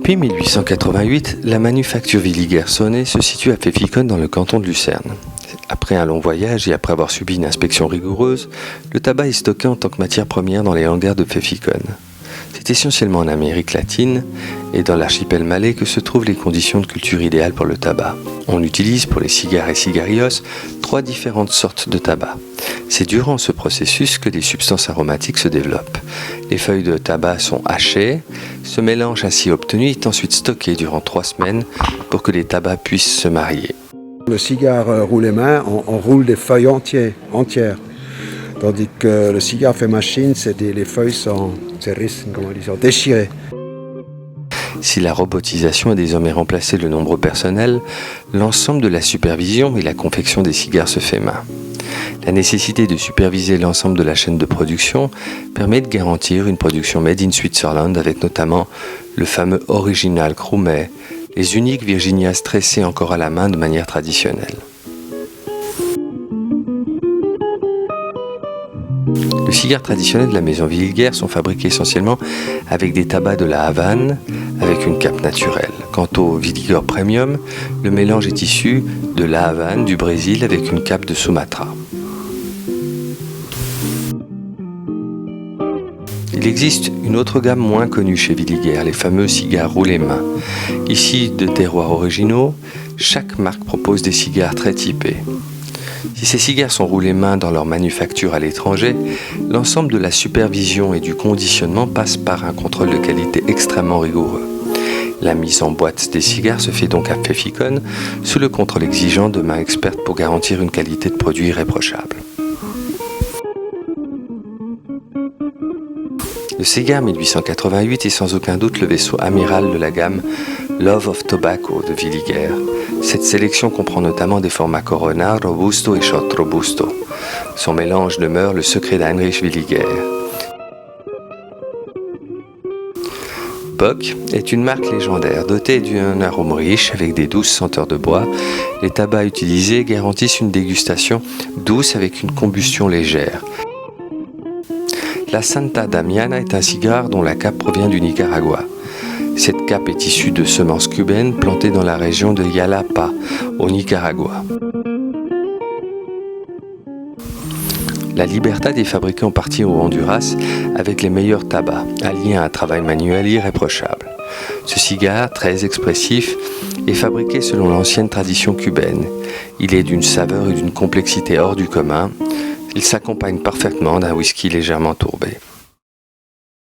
Depuis 1888, la manufacture Villiers-Sonnet se situe à Pfäffikon dans le canton de Lucerne. Après un long voyage et après avoir subi une inspection rigoureuse, le tabac est stocké en tant que matière première dans les hangars de Pfäffikon. C'est essentiellement en Amérique latine et dans l'archipel malais que se trouvent les conditions de culture idéales pour le tabac. On utilise pour les cigares et cigarillos 3 différentes sortes de tabac. C'est durant ce processus que des substances aromatiques se développent. Les feuilles de tabac sont hachées, ce mélange ainsi obtenu est ensuite stocké durant 3 semaines pour que les tabacs puissent se marier. Le cigare roulé main, on roule des feuilles entières. Tandis que le cigare fait machine, les feuilles sont déchirées. Si la robotisation a désormais remplacé le nombreux personnel, l'ensemble de la supervision et la confection des cigares se fait main. La nécessité de superviser l'ensemble de la chaîne de production permet de garantir une production made in Switzerland avec notamment le fameux original Krumme, les uniques Virginias tressées encore à la main de manière traditionnelle. Les cigares traditionnels de la maison Villiers sont fabriqués essentiellement avec des tabacs de la Havane avec une cape naturelle. Quant au Villiger Premium, le mélange est issu de la Havane du Brésil avec une cape de Sumatra. Il existe une autre gamme moins connue chez Villiers, les fameux cigares roulés main. Ici de terroirs originaux, chaque marque propose des cigares très typés. Si ces cigares sont roulés main dans leur manufacture à l'étranger, l'ensemble de la supervision et du conditionnement passe par un contrôle de qualité extrêmement rigoureux. La mise en boîte des cigares se fait donc à Pfäffikon, sous le contrôle exigeant de mains expertes pour garantir une qualité de produit irréprochable. Le cigare 1888 est sans aucun doute le vaisseau amiral de la gamme Love of Tobacco de Villiers. Cette sélection comprend notamment des formats Corona, Robusto et Shot Robusto. Son mélange demeure le secret d'Heinrich Villiers. Bock est une marque légendaire dotée d'un arôme riche avec des douces senteurs de bois. Les tabacs utilisés garantissent une dégustation douce avec une combustion légère. La Santa Damiana est un cigare dont la cape provient du Nicaragua. Cette cape est issue de semences cubaines plantées dans la région de Yalapa, au Nicaragua. La Libertad est fabriquée en partie au Honduras avec les meilleurs tabacs, alliés à un travail manuel irréprochable. Ce cigare, très expressif, est fabriqué selon l'ancienne tradition cubaine. Il est d'une saveur et d'une complexité hors du commun. Il s'accompagne parfaitement d'un whisky légèrement tourbé.